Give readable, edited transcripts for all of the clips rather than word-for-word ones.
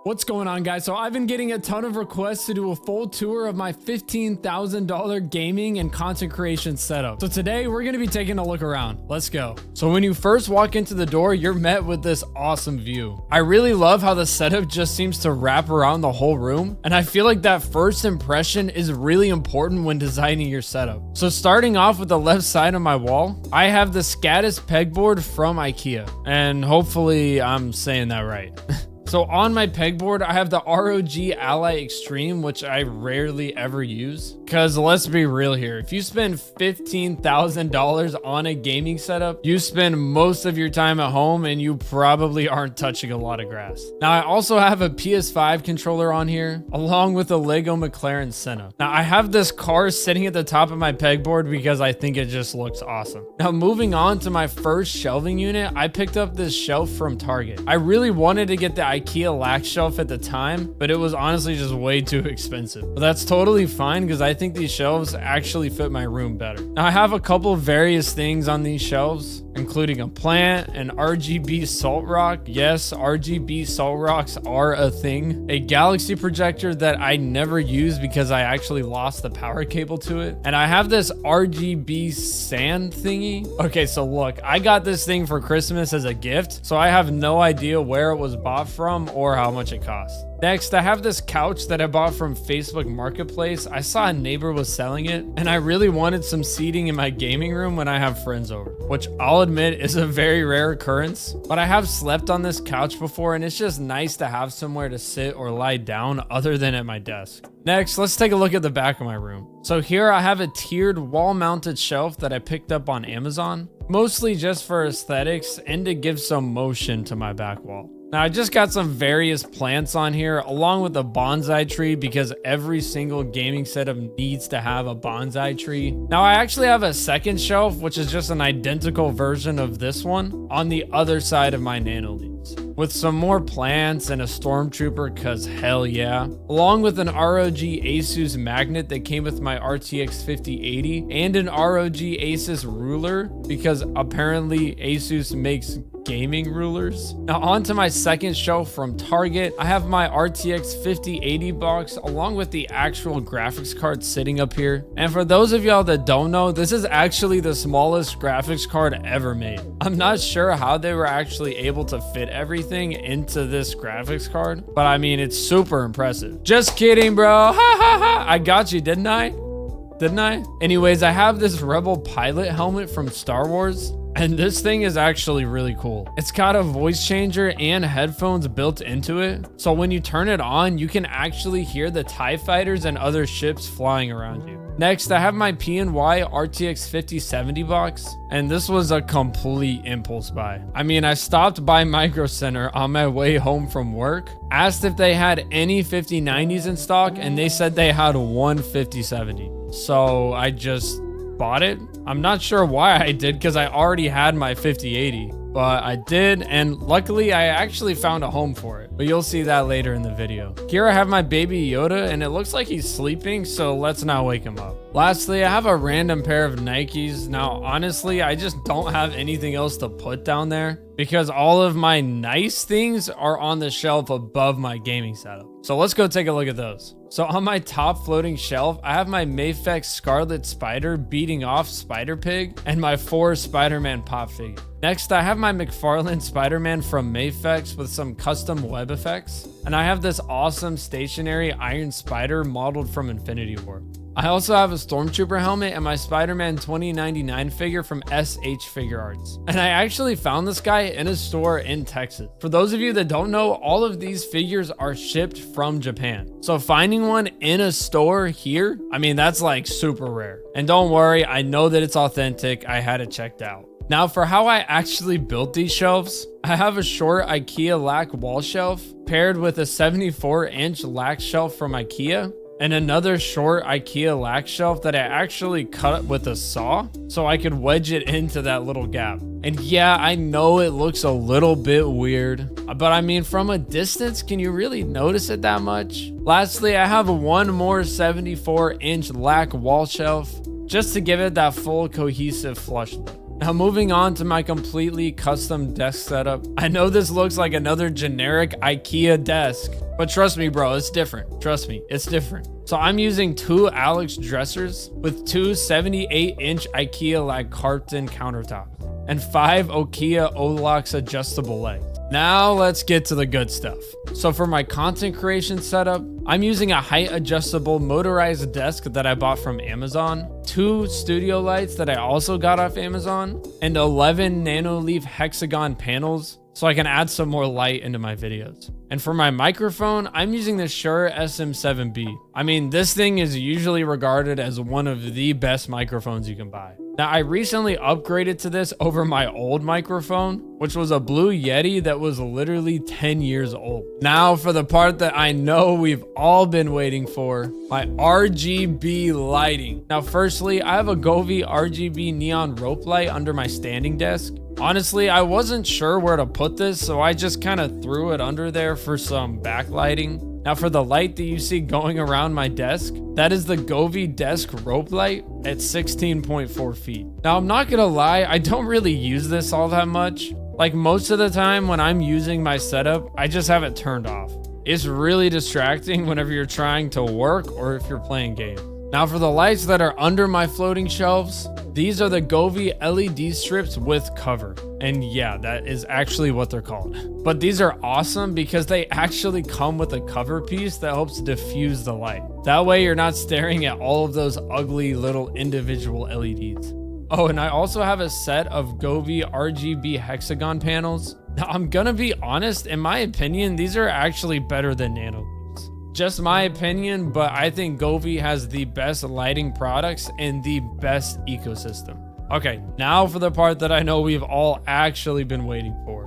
What's going on, guys? So I've been getting a ton of requests to do a full tour of my $15,000 gaming and content creation setup. So today we're going to be taking a look around. Let's go. So when you first walk into the door, you're met with this awesome view. I really love how the setup just seems to wrap around the whole room. And I feel like that first impression is really important when designing your setup. So starting off with the left side of my wall, I have the IKEA Pegboard from IKEA. And hopefully I'm saying that right. So on my pegboard, I have the ROG Ally Extreme, which I rarely ever use. Because let's be real here, if you spend $15,000 on a gaming setup, you spend most of your time at home and you probably aren't touching a lot of grass. Now, I also have a PS5 controller on here, along with a Lego McLaren Senna. Now, I have this car sitting at the top of my pegboard because I think it just looks awesome. Now, moving on to my first shelving unit, I picked up this shelf from Target. I really wanted to get the IKEA LAC shelf at the time, but it was honestly just way too expensive. But that's totally fine because I think these shelves actually fit my room better. Now I have a couple of various things on these shelves, including a plant, an RGB salt rock. Yes, RGB salt rocks are a thing. A galaxy projector that I never use because I actually lost the power cable to it. And I have this RGB sand thingy. Okay, so look, I got this thing for Christmas as a gift, so I have no idea where it was bought from or how much it cost. Next, I have this couch that I bought from Facebook Marketplace. I saw a neighbor was selling it, and I really wanted some seating in my gaming room when I have friends over, which I'll admit is a very rare occurrence, but I have slept on this couch before, and it's just nice to have somewhere to sit or lie down other than at my desk. Next, let's take a look at the back of my room. So here I have a tiered wall-mounted shelf that I picked up on Amazon, mostly just for aesthetics and to give some motion to my back wall. Now, I just got some various plants on here along with a bonsai tree because every single gaming setup needs to have a bonsai tree. Now, I actually have a second shelf, which is just an identical version of this one on the other side of my Nanoleafs, with some more plants and a stormtrooper because hell yeah, along with an ROG Asus magnet that came with my RTX 5080 and an ROG Asus ruler because apparently Asus makes gaming rulers. Now onto my second shelf from Target, I have my RTX 5080 box along with the actual graphics card sitting up here. And for those of y'all that don't know, this is actually the smallest graphics card ever made. I'm not sure how they were actually able to fit everything into this graphics card, but I mean, it's super impressive. Just kidding, bro. Ha ha ha. I got you, didn't I? Anyways, I have this Rebel pilot helmet from Star Wars. And this thing is actually really cool. It's got a voice changer and headphones built into it. So when you turn it on, you can actually hear the TIE fighters and other ships flying around you. Next, I have my P&Y RTX 5070 box. And this was a complete impulse buy. I mean, I stopped by Micro Center on my way home from work, asked if they had any 5090s in stock, and they said they had one 5070. So I just bought it. I'm not sure why I did because I already had my 5080, but I did, and luckily I actually found a home for it, but you'll see that later in the video. Here I have my baby Yoda, and it looks like he's sleeping, so let's not wake him up. Lastly, I have a random pair of Nikes. Now, honestly, I just don't have anything else to put down there because all of my nice things are on the shelf above my gaming setup. So let's go take a look at those. So on my top floating shelf, I have my MAFEX Scarlet Spider beating off Spider-Pig and my 4 Spider-Man pop figure. Next, I have my McFarlane Spider-Man from MAFEX with some custom web effects. And I have this awesome stationary Iron Spider modeled from Infinity War. I also have a Stormtrooper helmet and my Spider-Man 2099 figure from SH Figure Arts. And I actually found this guy in a store in Texas. For those of you that don't know, all of these figures are shipped from Japan. So finding one in a store here, I mean, that's like super rare. And don't worry, I know that it's authentic. I had it checked out. Now for how I actually built these shelves, I have a short IKEA LAC wall shelf paired with a 74-inch LAC shelf from IKEA and another short IKEA LAC shelf that I actually cut with a saw so I could wedge it into that little gap. And yeah, I know it looks a little bit weird, but I mean, from a distance, can you really notice it that much? Lastly, I have one more 74-inch LAC wall shelf just to give it that full cohesive flush look. Now moving on to my completely custom desk setup. I know this looks like another generic IKEA desk, but trust me, bro, it's different. Trust me, it's different. So I'm using two Alex dressers with two 78-inch IKEA LAGKAPTEN countertops and 5 IKEA Olax adjustable legs. Now let's get to the good stuff. So for my content creation setup, I'm using a height adjustable motorized desk that I bought from Amazon, 2 studio lights that I also got off Amazon, and 11 Nanoleaf Hexagon panels so I can add some more light into my videos. And for my microphone, I'm using the Shure SM7B. I mean, this thing is usually regarded as one of the best microphones you can buy. Now, I recently upgraded to this over my old microphone, which was a Blue Yeti that was literally 10 years old. Now, for the part that I know we've all been waiting for, my RGB lighting. Now, firstly, I have a Govee RGB neon rope light under my standing desk. Honestly, I wasn't sure where to put this, so I just kind of threw it under there for some backlighting. Now for the light that you see going around my desk, that is the Govee desk rope light at 16.4 feet. Now I'm not gonna lie, I don't really use this all that much. Like most of the time when I'm using my setup, I just have it turned off. It's really distracting whenever you're trying to work or if you're playing games. Now for the lights that are under my floating shelves, these are the Govee LED strips with cover. And yeah, that is actually what they're called. But these are awesome because they actually come with a cover piece that helps diffuse the light. That way you're not staring at all of those ugly little individual LEDs. Oh, and I also have a set of Govee RGB Hexagon panels. Now I'm gonna be honest, in my opinion, these are actually better than Nanoleafs. Just my opinion, but I think Govee has the best lighting products and the best ecosystem. Okay, now for the part that I know we've all actually been waiting for.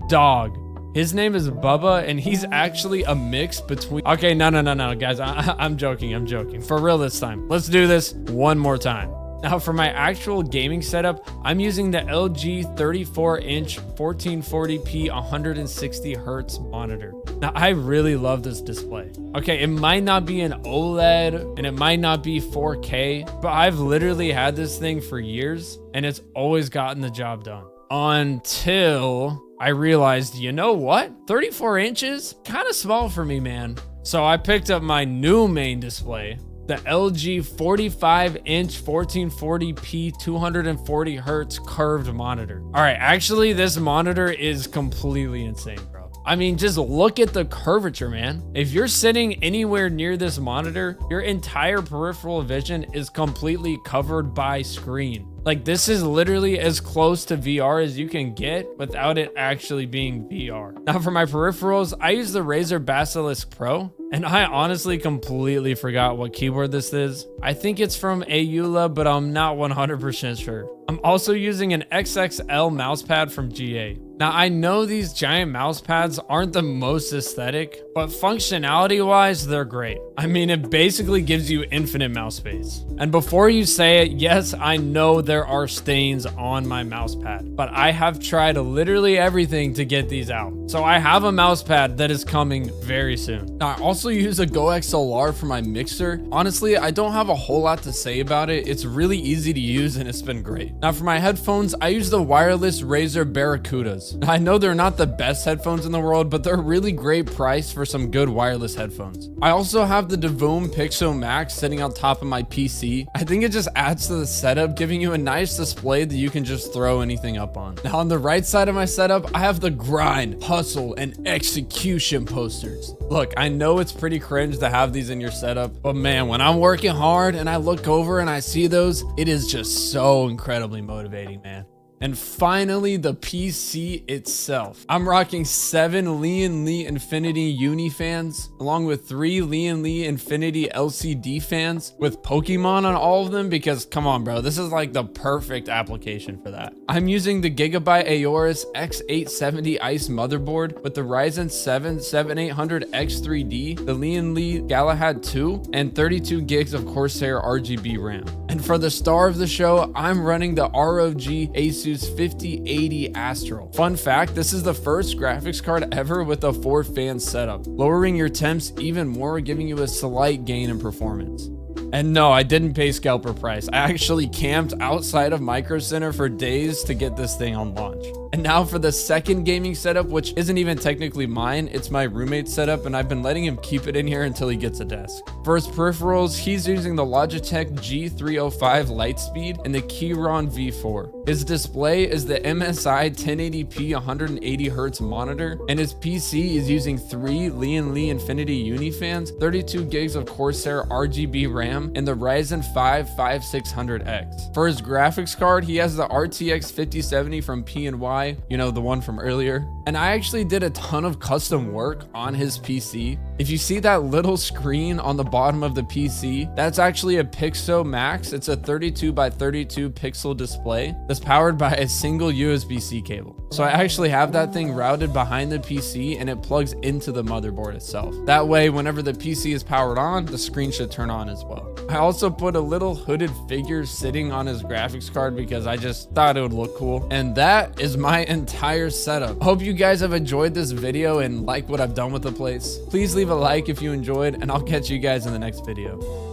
Dog. His name is Bubba, and he's actually a mix between... Okay, no, guys, I'm joking. For real this time. Let's do this one more time. Now for my actual gaming setup, I'm using the LG 34-inch 1440p 160 Hz monitor. Now I really love this display. Okay, it might not be an OLED and it might not be 4K, but I've literally had this thing for years and it's always gotten the job done. Until I realized, you know what? 34 inches? Kind of small for me, man. So I picked up my new main display, the LG 45-inch 1440p 240 Hz curved monitor. All right, actually this monitor is completely insane, bro. I mean, just look at the curvature, man. If you're sitting anywhere near this monitor, your entire peripheral vision is completely covered by screen. Like this is literally as close to VR as you can get without it actually being VR. Now for my peripherals, I use the Razer Basilisk Pro, and I honestly completely forgot what keyboard this is. I think it's from AULA, but I'm not 100% sure. I'm also using an XXL mousepad from GA. Now I know these giant mouse pads aren't the most aesthetic, but functionality wise, they're great. I mean, it basically gives you infinite mouse space. And before you say it, yes, I know there are stains on my mouse pad, but I have tried literally everything to get these out. So I have a mouse pad that is coming very soon. Now I also use a GoXLR for my mixer. Honestly, I don't have a whole lot to say about it. It's really easy to use and it's been great. Now for my headphones, I use the wireless Razer Barracudas. Now, I know they're not the best headphones in the world, but they're a really great price for some good wireless headphones. I also have the Devoom Pixel Max sitting on top of my PC. I think it just adds to the setup, giving you a nice display that you can just throw anything up on. Now on the right side of my setup, I have the grind, hustle, and execution posters. Look, I know it's pretty cringe to have these in your setup, but man, when I'm working hard and I look over and I see those, it is just so incredibly motivating, man. And finally, the PC itself. I'm rocking 7 Lee & Lee Infinity Uni fans, along with 3 Lee & Lee Infinity LCD fans with Pokemon on all of them because, come on, bro, this is like the perfect application for that. I'm using the Gigabyte Aorus X870 ICE motherboard with the Ryzen 7 7800X3D, the Lee & Lee Galahad 2, and 32 gigs of Corsair RGB RAM. And for the star of the show, I'm running the ROG Asus 5080 Astral. Fun fact, this is the first graphics card ever with a 4-fan setup, lowering your temps even more, giving you a slight gain in performance. And no, I didn't pay scalper price. I actually camped outside of Micro Center for days to get this thing on launch. And now for the second gaming setup, which isn't even technically mine, it's my roommate's setup, and I've been letting him keep it in here until he gets a desk. For his peripherals, he's using the Logitech G305 Lightspeed and the Keyron V4. His display is the MSI 1080p 180Hz monitor, and his PC is using 3 Lee & Infinity Unifans, 32 gigs of Corsair RGB RAM, and the Ryzen 5 5600X. For his graphics card, he has the RTX 5070 from P&Y, you know, the one from earlier. And I actually did a ton of custom work on his PC. If you see that little screen on the bottom of the PC, that's actually a Pixo Max. It's a 32 by 32 pixel display that's powered by a single USB-C cable. So I actually have that thing routed behind the PC and it plugs into the motherboard itself. That way, whenever the PC is powered on, the screen should turn on as well. I also put a little hooded figure sitting on his graphics card because I just thought it would look cool. And that is my entire setup. Hope you guys have enjoyed this video and like what I've done with the place. Please leave a like if you enjoyed, and I'll catch you guys in the next video.